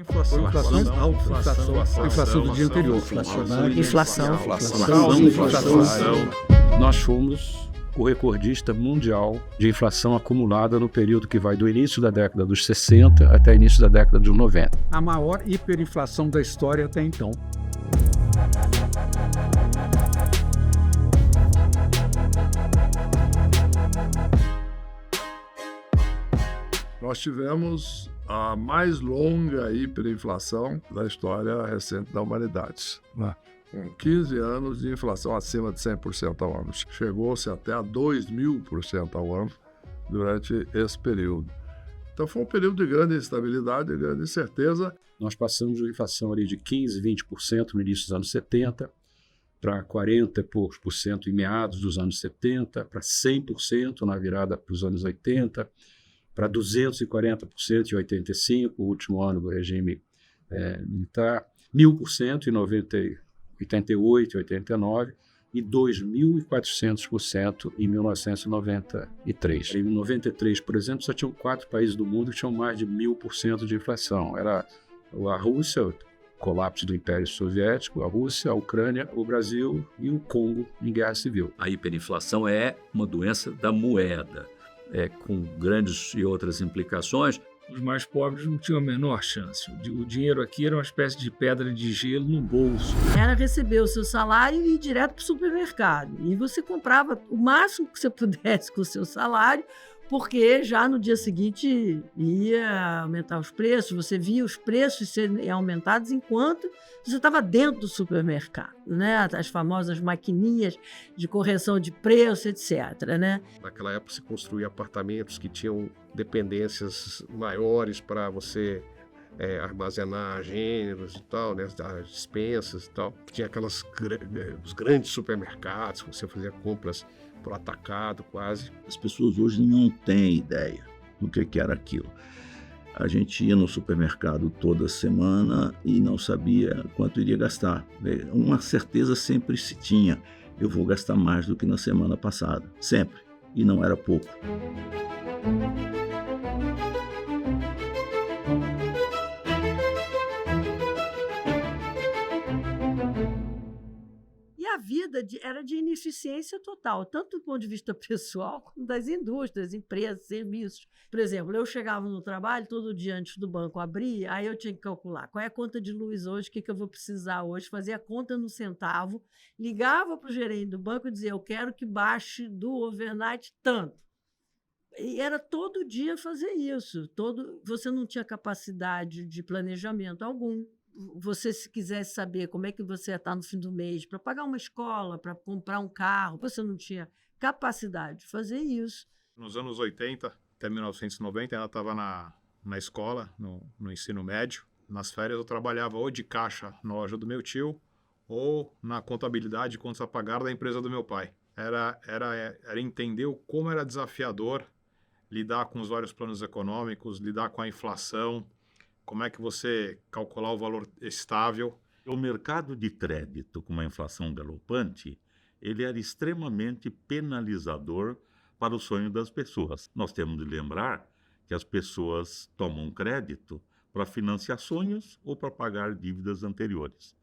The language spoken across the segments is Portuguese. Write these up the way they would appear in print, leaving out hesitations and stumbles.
Inflação alta, inflação do dia anterior. Inflação. Nós fomos o recordista mundial de inflação acumulada no período que vai do início da década dos 60 até o início da década dos 90. A maior hiperinflação da história até então. Nós tivemos a mais longa hiperinflação da história recente da humanidade, com 15 anos de inflação acima de 100% ao ano. Chegou-se até a 2.000% ao ano durante esse período. Então foi um período de grande instabilidade, de grande incerteza. Nós passamos de uma inflação ali de 15%, 20% no início dos anos 70, para 40% e poucos por cento em meados dos anos 70, para 100% na virada para os anos 80, para 240% em 85, o último ano do regime militar, 1.000% em 88 e 89 e 2.400% em 1993. Em 93, por exemplo, só tinham 4 países do mundo que tinham mais de 1.000% de inflação. Era a Rússia, o colapso do Império Soviético, a Rússia, a Ucrânia, o Brasil e o Congo em guerra civil. A hiperinflação é uma doença da moeda, com grandes e outras implicações. Os mais pobres não tinham a menor chance. O dinheiro aqui era uma espécie de pedra de gelo no bolso. Era receber o seu salário e ir direto para o supermercado. E você comprava o máximo que você pudesse com o seu salário, porque já no dia seguinte ia aumentar os preços. Você via os preços serem aumentados enquanto você estava dentro do supermercado, né? As famosas maquininhas de correção de preço, etc., né? Naquela época se construía apartamentos que tinham dependências maiores para você armazenar gêneros e tal, né? As dispensas e tal. Tinha os grandes supermercados, você fazia compras por atacado quase. As pessoas hoje não têm ideia do que era aquilo. A gente ia no supermercado toda semana e não sabia quanto iria gastar. Uma certeza sempre se tinha: eu vou gastar mais do que na semana passada, sempre, e não era pouco. A vida era de ineficiência total, tanto do ponto de vista pessoal como das indústrias, empresas, serviços. Por exemplo, eu chegava no trabalho todo dia antes do banco abrir, aí eu tinha que calcular qual é a conta de luz hoje, o que eu vou precisar hoje, fazia a conta no centavo, ligava para o gerente do banco e dizia: eu quero que baixe do overnight tanto. E era todo dia fazer isso. Você não tinha capacidade de planejamento algum. Você, se quisesse saber como é que você ia estar no fim do mês para pagar uma escola, para comprar um carro, você não tinha capacidade de fazer isso. Nos anos 80 até 1990, ela estava na escola, no ensino médio. Nas férias eu trabalhava ou de caixa na loja do meu tio ou na contabilidade de contas a pagar da empresa do meu pai. Era entender como era desafiador lidar com os vários planos econômicos, lidar com a inflação, como é que você calcular o valor estável. O mercado de crédito, com uma inflação galopante, ele era extremamente penalizador para o sonho das pessoas. Nós temos de lembrar que as pessoas tomam crédito para financiar sonhos ou para pagar dívidas anteriores.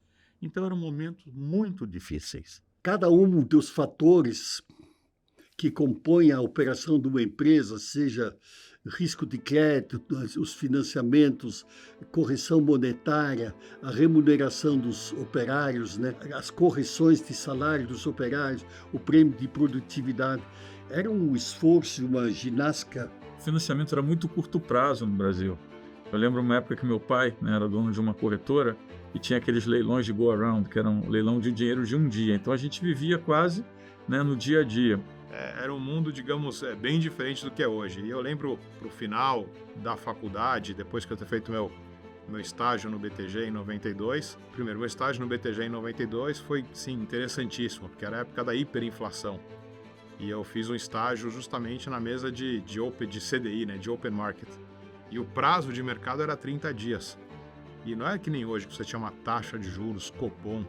Então eram momentos muito difíceis. Cada um dos fatores que compõem a operação de uma empresa, seja risco de crédito, os financiamentos, correção monetária, a remuneração dos operários, né? As correções de salário dos operários, o prêmio de produtividade. Era um esforço, uma ginástica. O financiamento era muito curto prazo no Brasil. Eu lembro uma época que meu pai, né, era dono de uma corretora e tinha aqueles leilões de go-around, que era um leilão de dinheiro de um dia. Então a gente vivia quase, né, no dia a dia. Era um mundo, digamos, bem diferente do que é hoje. E eu lembro, pro final da faculdade, depois que eu ter feito meu estágio no BTG em 92, meu estágio no BTG em 92 foi, sim, interessantíssimo, porque era a época da hiperinflação. E eu fiz um estágio justamente na mesa de CDI, né, de Open Market. E o prazo de mercado era 30 dias. E não é que nem hoje, que você tinha uma taxa de juros, Copom.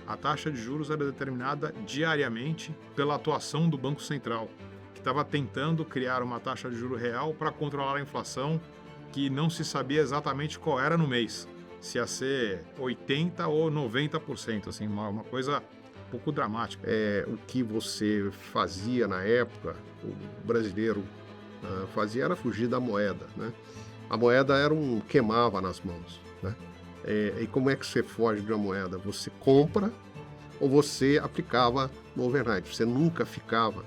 A taxa de juros era determinada diariamente pela atuação do Banco Central, que estava tentando criar uma taxa de juros real para controlar a inflação que não se sabia exatamente qual era no mês. Se ia ser 80% ou 90%, assim, uma coisa um pouco dramática. O que você fazia na época, o brasileiro fazia era fugir da moeda, né? A moeda queimava nas mãos, né? E como é que você foge de uma moeda? Você compra ou você aplicava no overnight. Você nunca ficava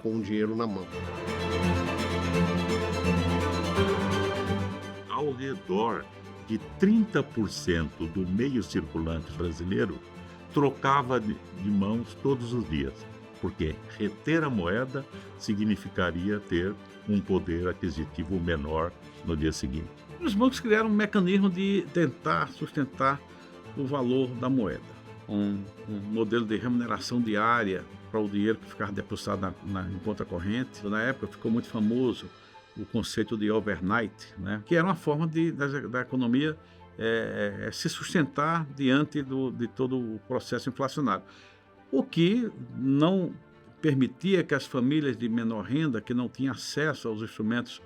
com o dinheiro na mão. Ao redor de 30% do meio circulante brasileiro trocava de mãos todos os dias, porque reter a moeda significaria ter um poder aquisitivo menor no dia seguinte. Os bancos criaram um mecanismo de tentar sustentar o valor da moeda, um modelo de remuneração diária para o dinheiro que ficava depositado em conta corrente. Na época ficou muito famoso o conceito de overnight, né? Que era uma forma da economia se sustentar diante de todo o processo inflacionário. O que não permitia que as famílias de menor renda, que não tinham acesso aos instrumentos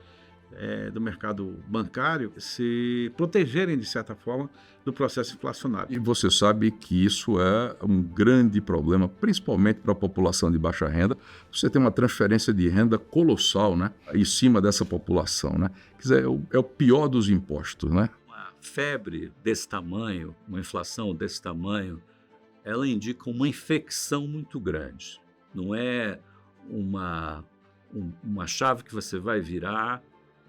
do mercado bancário, se protegerem, de certa forma, do processo inflacionário. E você sabe que isso é um grande problema, principalmente para a população de baixa renda. Você tem uma transferência de renda colossal, né, em cima dessa população, né? Quer dizer, é o pior dos impostos, né? Uma febre desse tamanho, uma inflação desse tamanho, ela indica uma infecção muito grande. Não é uma chave que você vai virar,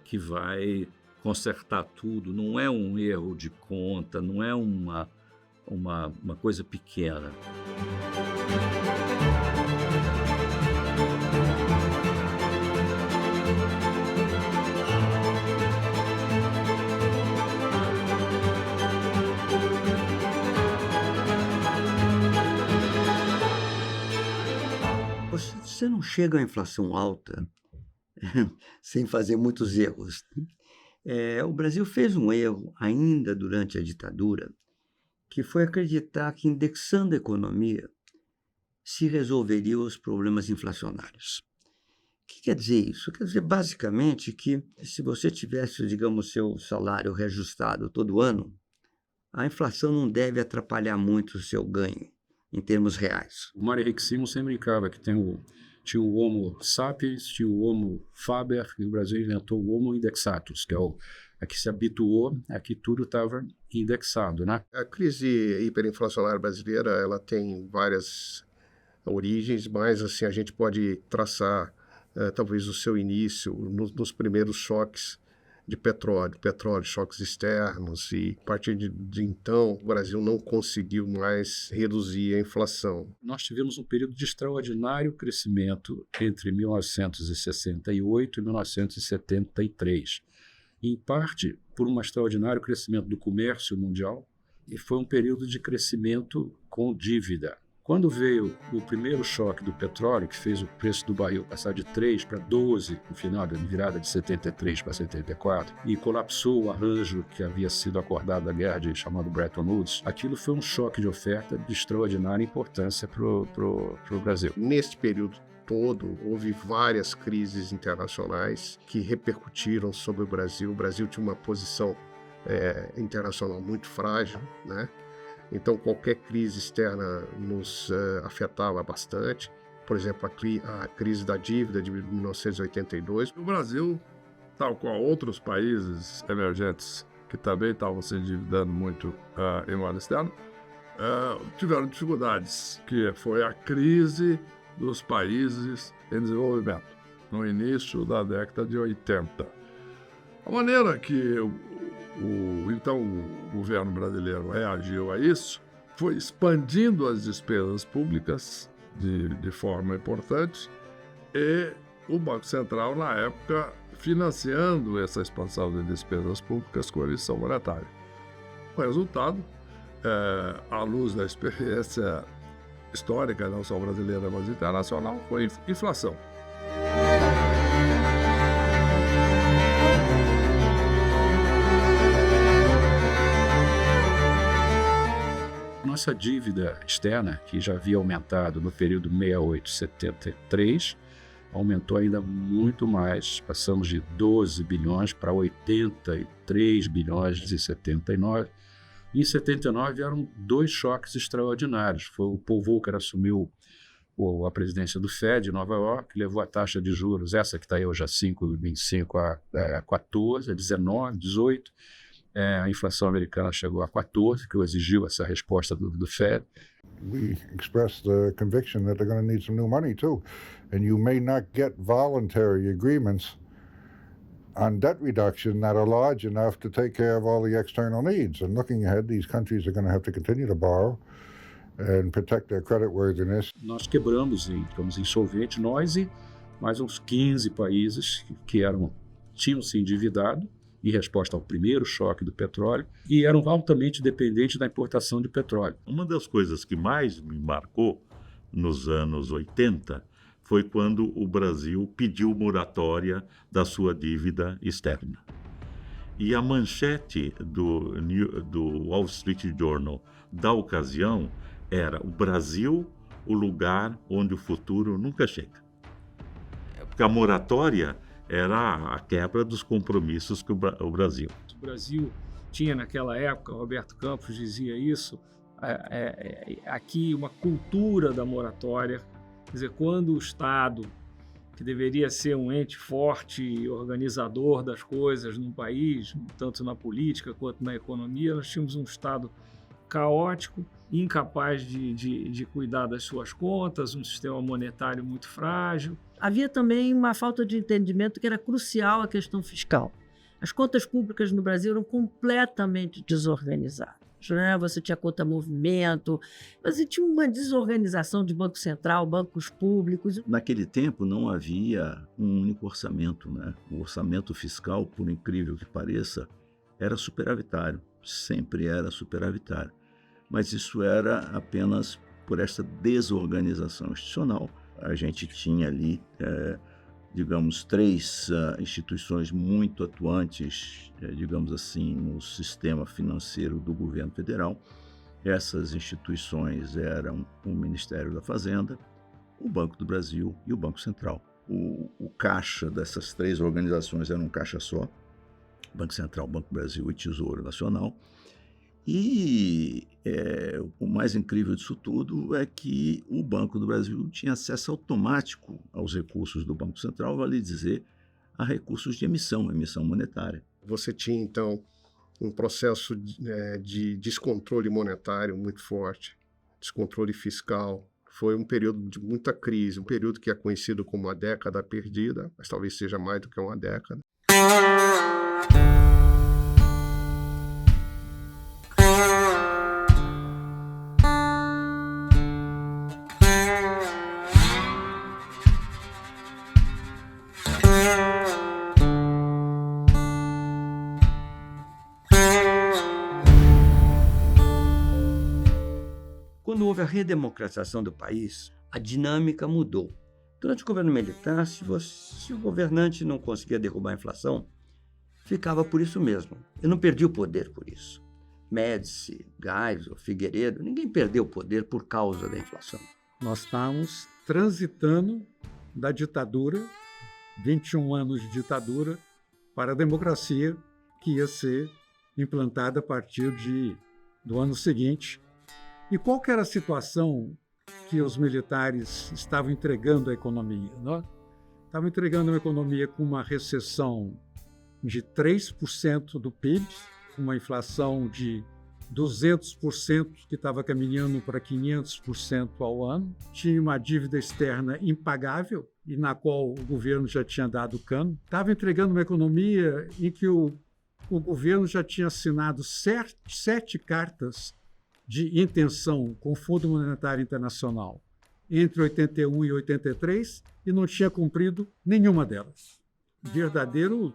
que vai consertar tudo, não é um erro de conta, não é uma coisa pequena. Você não chega à inflação alta sem fazer muitos erros. O Brasil fez um erro ainda durante a ditadura, que foi acreditar que indexando a economia se resolveriam os problemas inflacionários. O que quer dizer isso? Quer dizer, basicamente, que se você tivesse, digamos, seu salário reajustado todo ano, a inflação não deve atrapalhar muito o seu ganho em termos reais. O Mário Henrique Simon sempre brincava que tinha o Homo sapiens, tinha o Homo faber, e o Brasil inventou o Homo indexatus, que é que se habituou a que tudo estava indexado, né? A crise hiperinflacionária brasileira, ela tem várias origens, mas assim a gente pode traçar talvez o seu início nos primeiros choques de petróleo, choques externos, e a partir de então o Brasil não conseguiu mais reduzir a inflação. Nós tivemos um período de extraordinário crescimento entre 1968 e 1973, em parte por um extraordinário crescimento do comércio mundial, e foi um período de crescimento com dívida. Quando veio o primeiro choque do petróleo, que fez o preço do barril passar de 3 para 12 no final da virada de 73 para 74, e colapsou o arranjo que havia sido acordado da guerra chamado Bretton Woods, aquilo foi um choque de oferta de extraordinária importância para o Brasil. Neste período todo, houve várias crises internacionais que repercutiram sobre o Brasil. O Brasil tinha uma posição internacional muito frágil, né? Então, qualquer crise externa nos afetava bastante. Por exemplo, a crise da dívida de 1982. O Brasil, tal qual outros países emergentes que também estavam se endividando muito em moeda externa, tiveram dificuldades, que foi a crise dos países em desenvolvimento, no início da década de 80. A maneira que então o governo brasileiro reagiu a isso foi expandindo as despesas públicas de forma importante, e o Banco Central, na época, financiando essa expansão de despesas públicas com a emissão monetária. O resultado, à luz da experiência histórica, não só brasileira, mas internacional, foi inflação. Nossa dívida externa, que já havia aumentado no período 68-73, aumentou ainda muito mais. Passamos de 12 bilhões para 83 bilhões em 79. Em 79 vieram 2 choques extraordinários. Foi o Paul Volcker assumiu a presidência do Fed em Nova York, levou a taxa de juros, essa que está aí hoje a 5,25 a 14, a 19, 18. A inflação americana chegou a 14, que exigiu essa resposta do Fed. We expressed the conviction that they're going to need some new money too. And you may not get voluntary agreements on debt reduction that are large enough to take care of all the external needs. And looking ahead, these countries are going to have to continue to borrow and protect their creditworthiness. Nós quebramos, ficamos insolventes, nós e mais uns 15 países que tinham se endividado em resposta ao primeiro choque do petróleo e eram altamente dependentes da importação de petróleo. Uma das coisas que mais me marcou nos anos 80 foi quando o Brasil pediu moratória da sua dívida externa. E a manchete do Wall Street Journal da ocasião era: o Brasil, o lugar onde o futuro nunca chega. Porque a moratória era a quebra dos compromissos que o Brasil. O Brasil tinha naquela época, Roberto Campos dizia isso, aqui uma cultura da moratória. Quer dizer, quando o Estado, que deveria ser um ente forte e organizador das coisas num país, tanto na política quanto na economia, nós tínhamos um Estado caótico, incapaz de cuidar das suas contas, um sistema monetário muito frágil. Havia também uma falta de entendimento que era crucial a questão fiscal. As contas públicas no Brasil eram completamente desorganizadas. Né? Você tinha conta movimento, você tinha uma desorganização de Banco Central, bancos públicos. Naquele tempo não havia um único orçamento. Né? O orçamento fiscal, por incrível que pareça, era superavitário, sempre era superavitário. Mas isso era apenas por essa desorganização institucional. A gente tinha ali, digamos, 3 instituições muito atuantes, digamos assim, no sistema financeiro do governo federal. Essas instituições eram o Ministério da Fazenda, o Banco do Brasil e o Banco Central. O caixa dessas 3 organizações era um caixa só: Banco Central, Banco do Brasil e Tesouro Nacional. E o mais incrível disso tudo é que o Banco do Brasil tinha acesso automático aos recursos do Banco Central, vale dizer, a recursos de emissão monetária. Você tinha, então, um processo de descontrole monetário muito forte, descontrole fiscal. Foi um período de muita crise, um período que é conhecido como a década perdida, mas talvez seja mais do que uma década. Quando houve a redemocratização do país, a dinâmica mudou. Durante o governo militar, se o governante não conseguia derrubar a inflação, ficava por isso mesmo. Eu não perdi o poder por isso. Médici, Geisel, Figueiredo, ninguém perdeu o poder por causa da inflação. Nós estamos transitando da ditadura, 21 anos de ditadura, para a democracia que ia ser implantada a partir do ano seguinte. E qual que era a situação que os militares estavam entregando à economia? Não? Estavam entregando uma economia com uma recessão de 3% do PIB, uma inflação de 200% que estava caminhando para 500% ao ano, tinha uma dívida externa impagável e na qual o governo já tinha dado cano, estava entregando uma economia em que o governo já tinha assinado 7 cartas de intenção com o Fundo Monetário Internacional entre 81 e 83 e não tinha cumprido nenhuma delas. Verdadeiro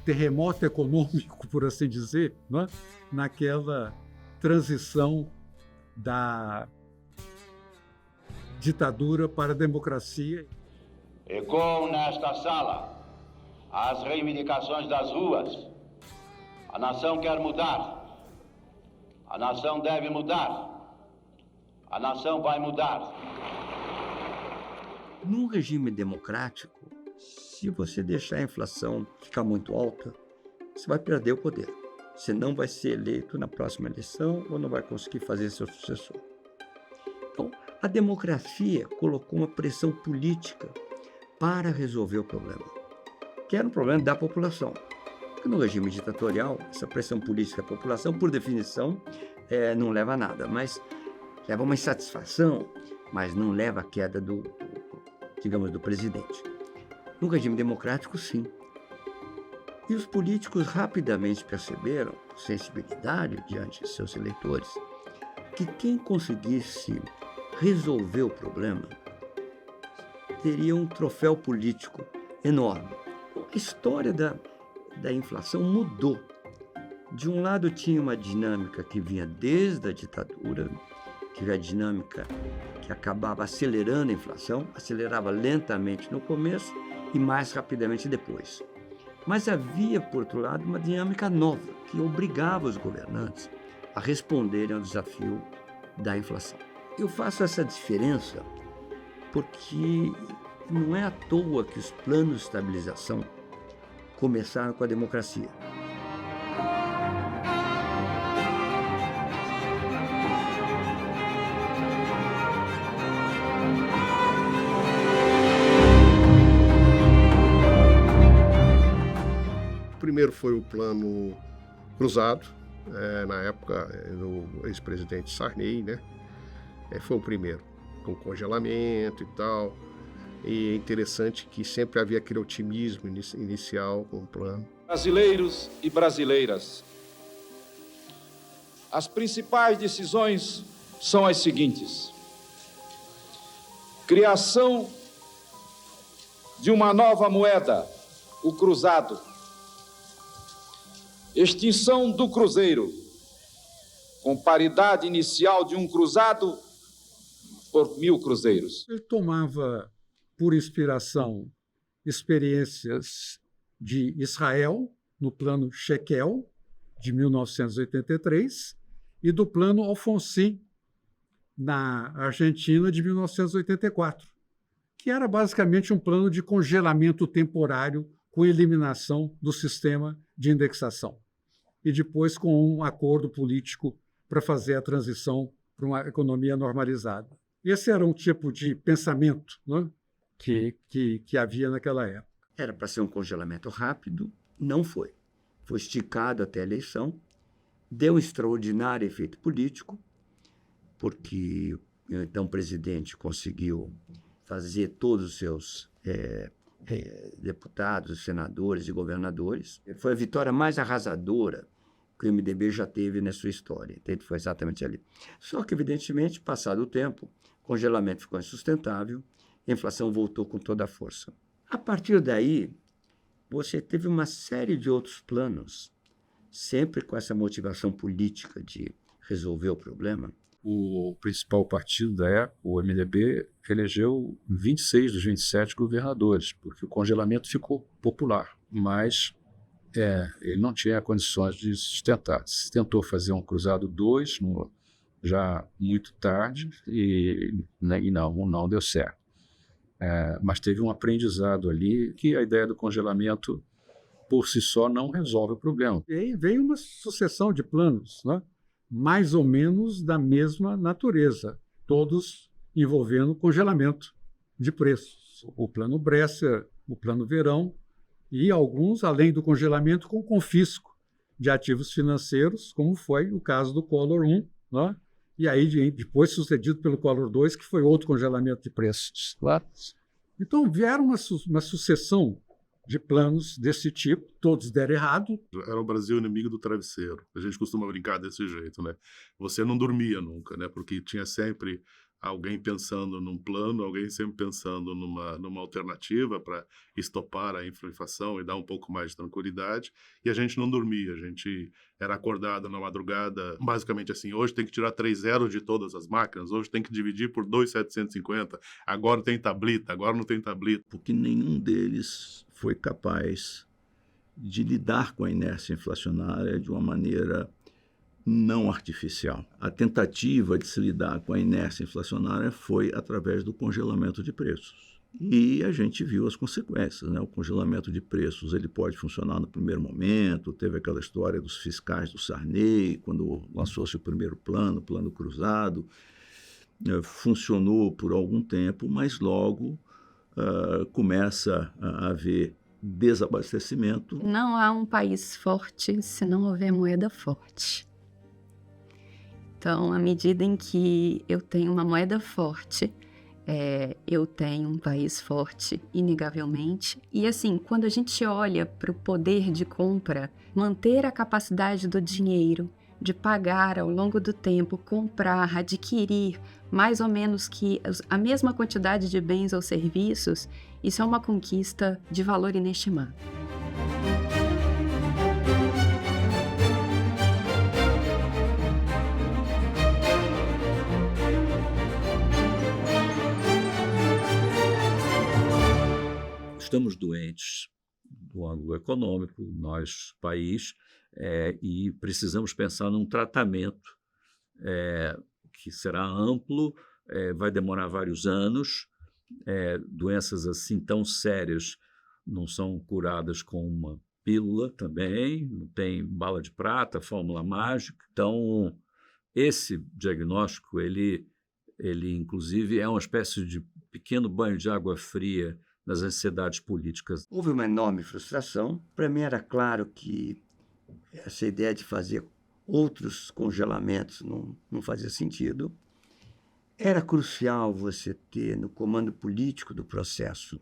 terremoto econômico, por assim dizer, né? Naquela transição da ditadura para a democracia. Ecoam nesta sala as reivindicações das ruas. A nação quer mudar. A nação deve mudar. A nação vai mudar. Num regime democrático, se você deixar a inflação ficar muito alta, você vai perder o poder. Você não vai ser eleito na próxima eleição ou não vai conseguir fazer seu sucessor. Então, a democracia colocou uma pressão política para resolver o problema, que era um problema da população. Porque no regime ditatorial, essa pressão política da população, por definição, não leva a nada, mas leva a uma insatisfação, mas não leva à queda do presidente. No regime democrático, sim. E os políticos rapidamente perceberam, com sensibilidade diante de seus eleitores, que quem conseguisse resolver o problema teria um troféu político enorme. A história da inflação mudou. De um lado tinha uma dinâmica que vinha desde a ditadura, que era a dinâmica que acabava acelerando a inflação, acelerava lentamente no começo e mais rapidamente depois. Mas havia, por outro lado, uma dinâmica nova que obrigava os governantes a responderem ao desafio da inflação. Eu faço essa diferença porque não é à toa que os planos de estabilização começaram com a democracia. O primeiro foi o Plano Cruzado, na época do ex-presidente Sarney, né? Foi o primeiro, com congelamento e tal. E é interessante que sempre havia aquele otimismo inicial com o plano. Brasileiros e brasileiras, as principais decisões são as seguintes: criação de uma nova moeda, o cruzado. Extinção do cruzeiro, com paridade inicial de um cruzado por 1.000 cruzeiros. Ele tomava por inspiração experiências de Israel, no plano Shekel, de 1983, e do plano Alfonsin, na Argentina, de 1984, que era basicamente um plano de congelamento temporário com eliminação do sistema de indexação. E depois com um acordo político para fazer a transição para uma economia normalizada. Esse era um tipo de pensamento, né, que havia naquela época. Era para ser um congelamento rápido, não foi. Foi esticado até a eleição, deu um extraordinário efeito político, porque o então presidente conseguiu fazer todos os seus deputados, senadores e governadores. Foi a vitória mais arrasadora que o MDB já teve na sua história. Então, foi exatamente ali. Só que, evidentemente, passado o tempo, o congelamento ficou insustentável, a inflação voltou com toda a força. A partir daí, você teve uma série de outros planos, sempre com essa motivação política de resolver o problema. O principal partido da época, o MDB, elegeu 26 dos 27 governadores, porque o congelamento ficou popular, mas ele não tinha condições de sustentar. Se tentou fazer um cruzado 2, já muito tarde, e não deu certo. Mas teve um aprendizado ali que a ideia do congelamento, por si só, não resolve o problema. E aí veio uma sucessão de planos, né? Mais ou menos da mesma natureza, todos envolvendo congelamento de preços. O plano Bresser, o plano Verão e alguns, além do congelamento, com confisco de ativos financeiros, como foi o caso do Collor I, né? E aí depois sucedido pelo Collor II, que foi outro congelamento de preços. Então vieram uma sucessão de planos desse tipo, todos deram errado. Era o Brasil inimigo do travesseiro. A gente costuma brincar desse jeito, né? Você não dormia nunca, né? Porque tinha sempre alguém pensando num plano, alguém sempre pensando numa alternativa para estopar a inflação e dar um pouco mais de tranquilidade. E a gente não dormia, a gente era acordado na madrugada, basicamente assim, hoje tem que tirar 3 zeros de todas as máquinas, hoje tem que dividir por 2,750, agora tem tablita, agora não tem tablita. Porque nenhum deles foi capaz de lidar com a inércia inflacionária de uma maneira não artificial. A tentativa de se lidar com a inércia inflacionária foi através do congelamento de preços. E a gente viu as consequências, né? O congelamento de preços ele pode funcionar no primeiro momento, teve aquela história dos fiscais do Sarney, quando lançou-se o primeiro plano cruzado, funcionou por algum tempo, mas logo começa a haver desabastecimento. Não há um país forte se não houver moeda forte. Então, à medida em que eu tenho uma moeda forte, eu tenho um país forte, inegavelmente. E assim, quando a gente olha para o poder de compra, manter a capacidade do dinheiro de pagar ao longo do tempo, comprar, adquirir mais ou menos que a mesma quantidade de bens ou serviços, isso é uma conquista de valor inestimável. Estamos doentes do ângulo econômico, nós, país, e precisamos pensar num tratamento que será amplo, vai demorar vários anos. Doenças assim tão sérias não são curadas com uma pílula também, não tem bala de prata, fórmula mágica. Então, esse diagnóstico, ele inclusive é uma espécie de pequeno banho de água fria das ansiedades políticas. Houve uma enorme frustração. Para mim era claro que essa ideia de fazer outros congelamentos não fazia sentido. Era crucial você ter no comando político do processo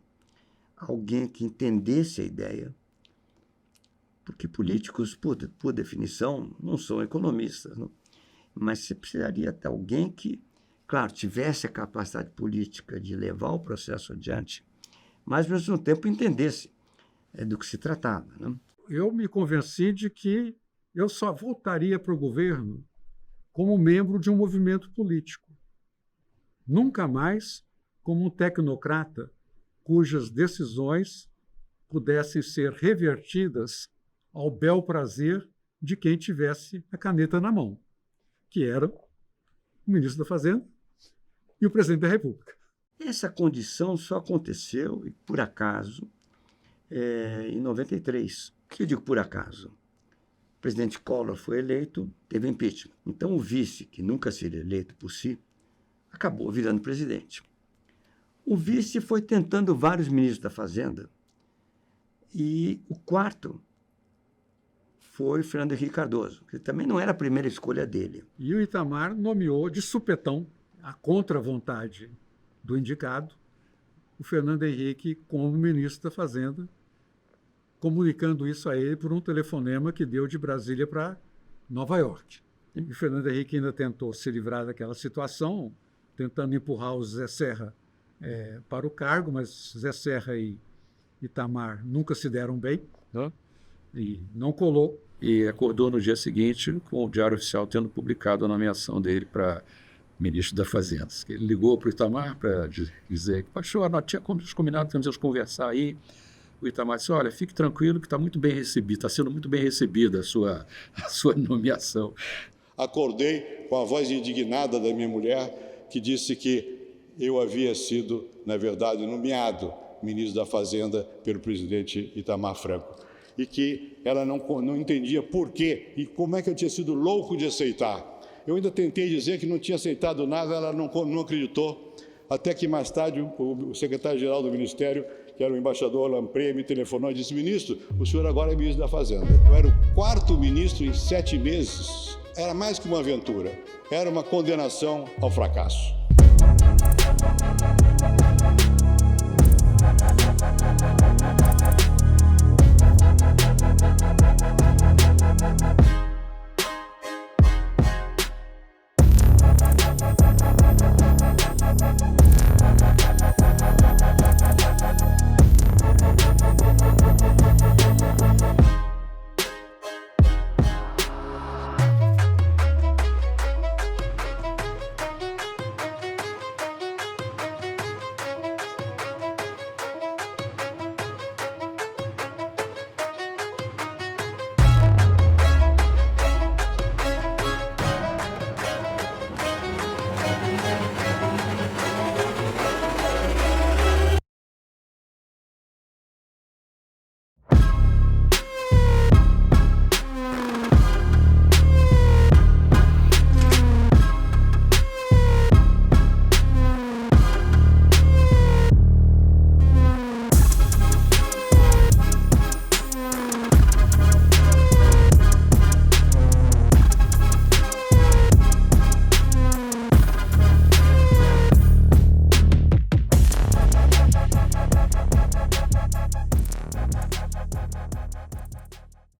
alguém que entendesse a ideia, porque políticos, por definição, não são economistas, não? Mas você precisaria ter alguém que, claro, tivesse a capacidade política de levar o processo adiante, mas, ao mesmo tempo, entendesse do que se tratava, né? Eu me convenci de que eu só voltaria para o governo como membro de um movimento político. Nunca mais como um tecnocrata cujas decisões pudessem ser revertidas ao bel prazer de quem tivesse a caneta na mão, que era o ministro da Fazenda e o presidente da República. Essa condição só aconteceu, por acaso, em 93. O que eu digo por acaso? O presidente Collor foi eleito, teve impeachment. Então, o vice, que nunca seria eleito por si, acabou virando presidente. O vice foi tentando vários ministros da Fazenda e o quarto foi Fernando Henrique Cardoso, que também não era a primeira escolha dele. E o Itamar nomeou de supetão, a contra-vontade do indicado, o Fernando Henrique como ministro da Fazenda, comunicando isso a ele por um telefonema que deu de Brasília para Nova York. E o Fernando Henrique ainda tentou se livrar daquela situação, tentando empurrar o Zé Serra para o cargo, mas Zé Serra e Itamar nunca se deram bem, né? E não colou. E acordou no dia seguinte com o Diário Oficial tendo publicado a nomeação dele para ministro da Fazenda. Ele ligou para o Itamar para dizer que, pastor, nós tínhamos combinado, temos que conversar aí. O Itamar disse, olha, fique tranquilo que está muito bem recebido, está sendo muito bem recebida a sua nomeação. Acordei com a voz indignada da minha mulher, que disse que eu havia sido, na verdade, nomeado ministro da Fazenda pelo presidente Itamar Franco. E que ela não entendia por quê e como é que eu tinha sido louco de aceitar. Eu ainda tentei dizer que não tinha aceitado nada, ela não acreditou, até que mais tarde o secretário-geral do Ministério, que era o embaixador Lamprey, me telefonou e disse, ministro, o senhor agora é ministro da Fazenda. Eu era o quarto ministro em 7 meses. Era mais que uma aventura, era uma condenação ao fracasso.